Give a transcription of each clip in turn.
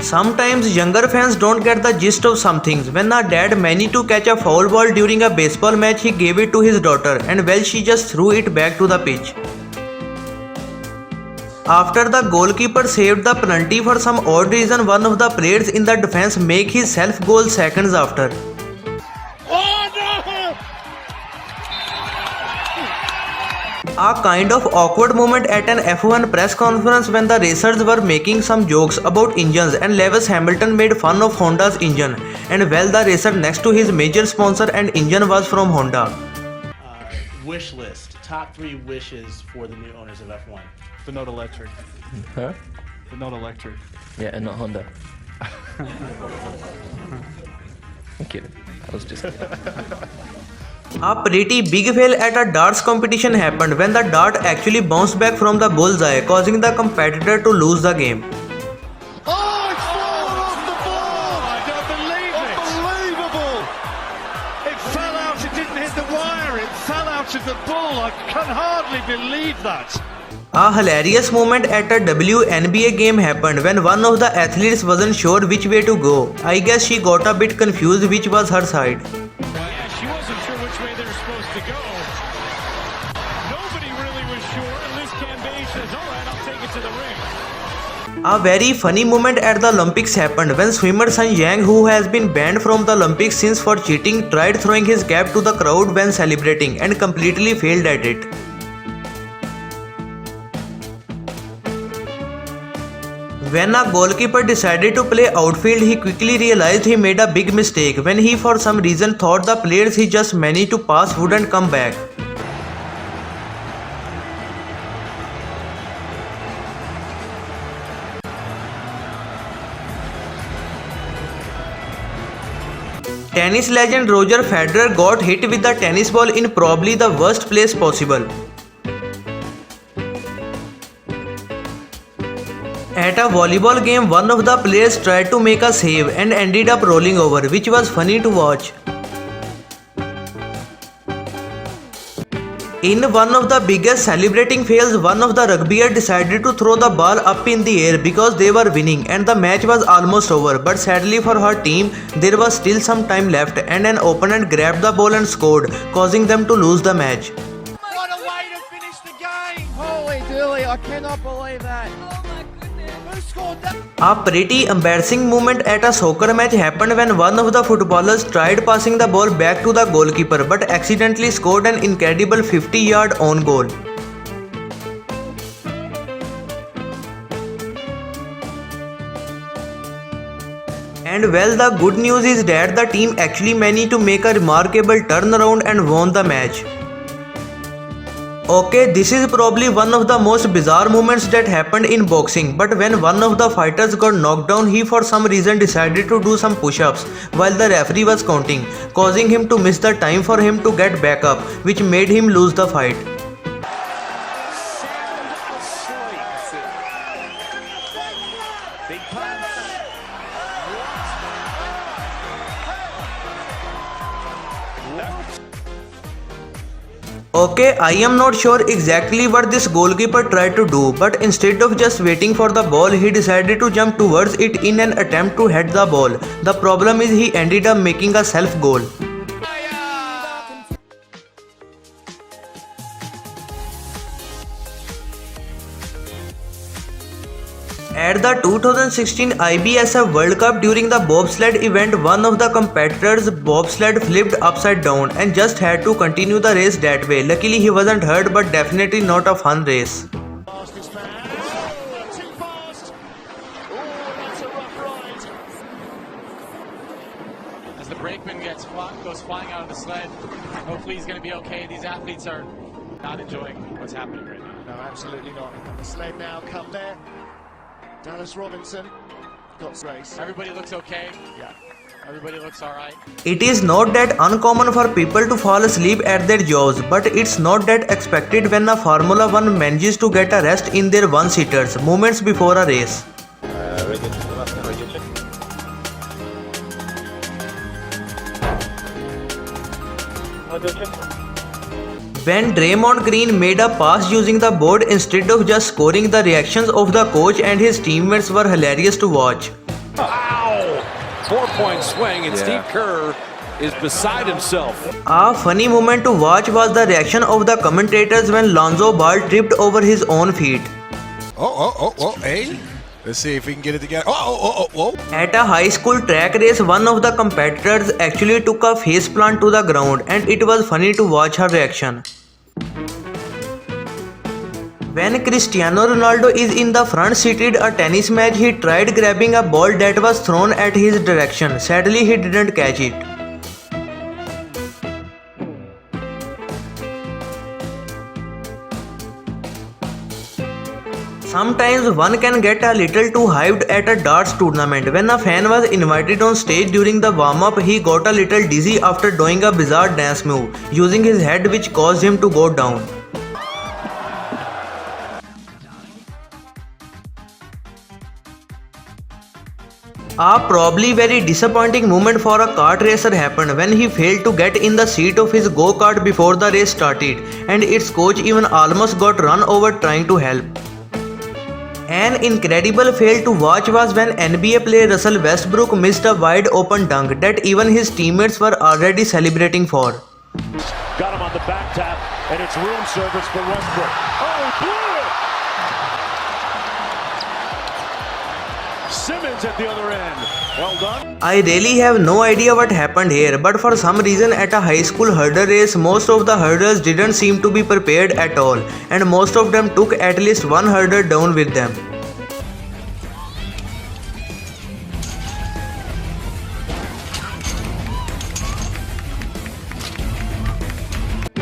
Sometimes younger fans don't get the gist of some things. When a dad managed to catch a foul ball during a baseball match, he gave it to his daughter, and well, she just threw it back to the pitch. After the goalkeeper saved the penalty for some odd reason, one of the players in the defense make his self goal seconds after. A kind of awkward moment at an F1 press conference when the racers were making some jokes about engines and Lewis Hamilton made fun of Honda's engine, and well, the racer next to his major sponsor and engine was from Honda. Wish list. Top 3 wishes for the new owners of F1. The Note Electric. Huh? The Note Electric. Yeah, and not Honda. I'm kidding. I was just kidding. A pretty big fail at a darts competition happened when the dart actually bounced back from the bullseye, causing the competitor to lose the game. Oh, it's fallen off the ball! I don't believe it! Unbelievable! It fell out, it didn't hit the wire, it fell out of the ball. I can hardly believe that. A hilarious moment at a WNBA game happened when one of the athletes wasn't sure which way to go. I guess she got a bit confused which was her side. Yeah, she wasn't sure which way they were supposed to go. Nobody really was sure, and Liz Cambage says, all right, I'll take it to the ring. A very funny moment at the Olympics happened when swimmer Sun Yang, who has been banned from the Olympics since for cheating, tried throwing his cap to the crowd when celebrating and completely failed at it. When a goalkeeper decided to play outfield, he quickly realized he made a big mistake when he for some reason thought the players he just managed to pass wouldn't come back. Tennis legend Roger Federer got hit with the tennis ball in probably the worst place possible. At a volleyball game, one of the players tried to make a save and ended up rolling over, which was funny to watch. In one of the biggest celebrating fails, one of the rugbyers decided to throw the ball up in the air because they were winning and the match was almost over, but sadly for her team, there was still some time left and an opponent grabbed the ball and scored, causing them to lose the match. What a way to finish the game! Holy dooly, I cannot believe that. Who scored that? A pretty embarrassing moment at a soccer match happened when one of the footballers tried passing the ball back to the goalkeeper but accidentally scored an incredible 50-yard own goal. And well, the good news is that the team actually managed to make a remarkable turnaround and won the match. Okay, this is probably one of the most bizarre moments that happened in boxing, but when one of the fighters got knocked down, he for some reason decided to do some push-ups while the referee was counting, causing him to miss the time for him to get back up, which made him lose the fight. Big punch. Okay, I am not sure exactly what this goalkeeper tried to do, but instead of just waiting for the ball, he decided to jump towards it in an attempt to head the ball. The problem is he ended up making a self-goal. At the 2016 IBSF World Cup during the bobsled event, one of the competitors' bobsled flipped upside down and just had to continue the race that way. Luckily he wasn't hurt, but definitely not a fun race. Fast is fast. Oh, too fast. Oh, that's a rough ride. As the brakeman goes flying out of the sled, hopefully he's going to be okay. These athletes are not enjoying what's happening right now. No, absolutely not. The sled now come there. Dallas Robinson got race. Everybody looks okay. Yeah. Everybody looks alright. It is not that uncommon for people to fall asleep at their jobs, but it's not that expected when a Formula 1 manages to get a rest in their one-seaters moments before a race. When Draymond Green made a pass using the board instead of just scoring, the reactions of the coach and his teammates were hilarious to watch. Ow! 4-point swing, and Steve Kerr is beside himself. A funny moment to watch was the reaction of the commentators when Lonzo Ball tripped over his own feet. Hey. Let's see if we can get it together. At a high school track race, one of the competitors actually took a faceplant to the ground, and it was funny to watch her reaction. When Cristiano Ronaldo is in the front seated a tennis match, he tried grabbing a ball that was thrown at his direction. Sadly, he didn't catch it. Sometimes one can get a little too hyped at a darts tournament. When a fan was invited on stage during the warm-up, he got a little dizzy after doing a bizarre dance move, using his head, which caused him to go down. A probably very disappointing moment for a kart racer happened when he failed to get in the seat of his go-kart before the race started, and its coach even almost got run over trying to help. An incredible fail to watch was when NBA player Russell Westbrook missed a wide open dunk that even his teammates were already celebrating for. Got him on the back tap, and it's room service for Westbrook. Oh, he blew it! Simmons at the other end. Well done. I really have no idea what happened here, but for some reason at a high school hurdle race, most of the hurdlers didn't seem to be prepared at all, and most of them took at least one hurdle down with them.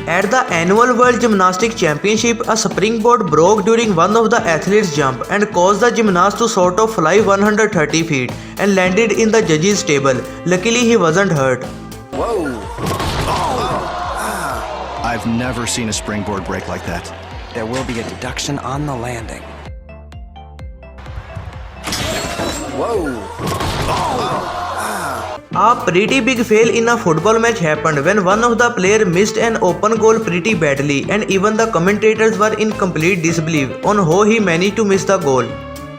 At the annual World Gymnastics Championship, a springboard broke during one of the athletes' jump and caused the gymnast to sort of fly 130 feet and landed in the judges' table. Luckily, he wasn't hurt. I've never seen a springboard break like that. There will be a deduction on the landing. A pretty big fail in a football match happened when one of the players missed an open goal pretty badly, and even the commentators were in complete disbelief on how he managed to miss the goal.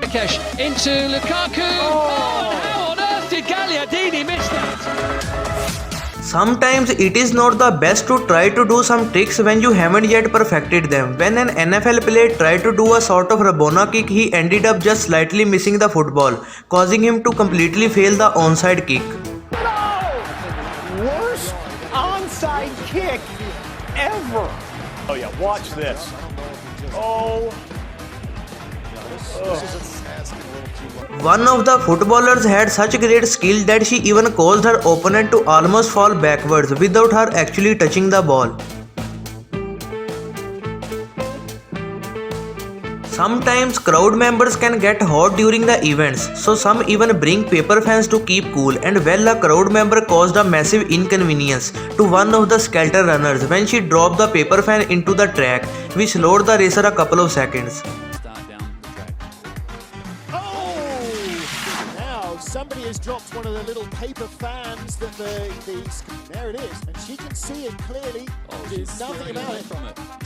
Rakesh into Lukaku. Oh, how on earth did Gagliardini miss that? Sometimes it is not the best to try to do some tricks when you haven't yet perfected them. When an NFL player tried to do a sort of Rabona kick, he ended up just slightly missing the football, causing him to completely fail the onside kick. Worst onside kick ever. Oh yeah, watch this. One of the footballers had such great skill that she even caused her opponent to almost fall backwards without her actually touching the ball. Sometimes crowd members can get hot during the events, so some even bring paper fans to keep cool, and well, a crowd member caused a massive inconvenience to one of the Skelter runners when she dropped the paper fan into the track, which slowed the racer a couple of seconds. Somebody has dropped one of the little paper fans that there it is, and she can see it clearly. There's nothing about it.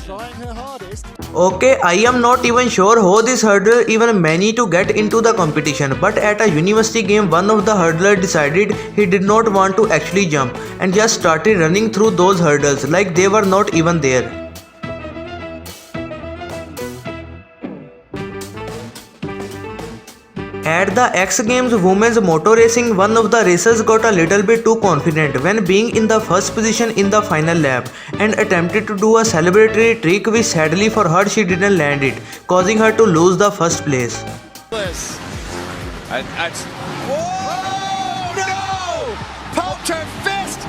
Trying her hardest. Okay, I am not even sure how this hurdler even managed to get into the competition, but at a university game, one of the hurdlers decided he did not want to actually jump and just started running through those hurdles like they were not even there. At the X Games Women's Motor Racing, one of the racers got a little bit too confident when being in the first position in the final lap and attempted to do a celebratory trick which sadly for her she didn't land it, causing her to lose the first place. Oh no! Poked her fist!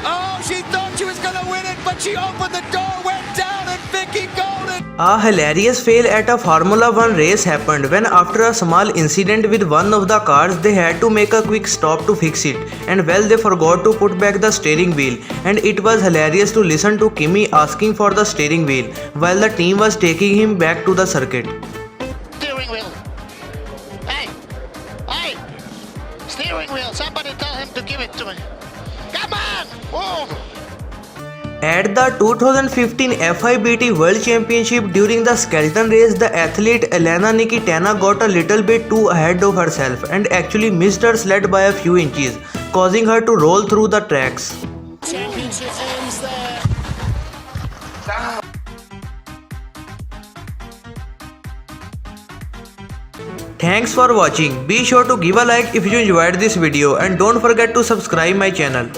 Oh, she thought she was gonna win it, but she opened the door, went down, and Vicky Golden! A hilarious fail at a Formula 1 race happened when after a small incident with one of the cars, they had to make a quick stop to fix it, and well, they forgot to put back the steering wheel, and it was hilarious to listen to Kimi asking for the steering wheel while the team was taking him back to the circuit. Steering wheel. Hey! Steering wheel. Somebody tell him to give it to me. Come on! Whoa! At the 2015 FIBT World Championship during the skeleton race, the athlete Elena Nikitina got a little bit too ahead of herself and actually missed her sled by a few inches, causing her to roll through the tracks. Championship ends there. Thanks for watching. Be sure to give a like if you enjoyed this video and don't forget to subscribe my channel.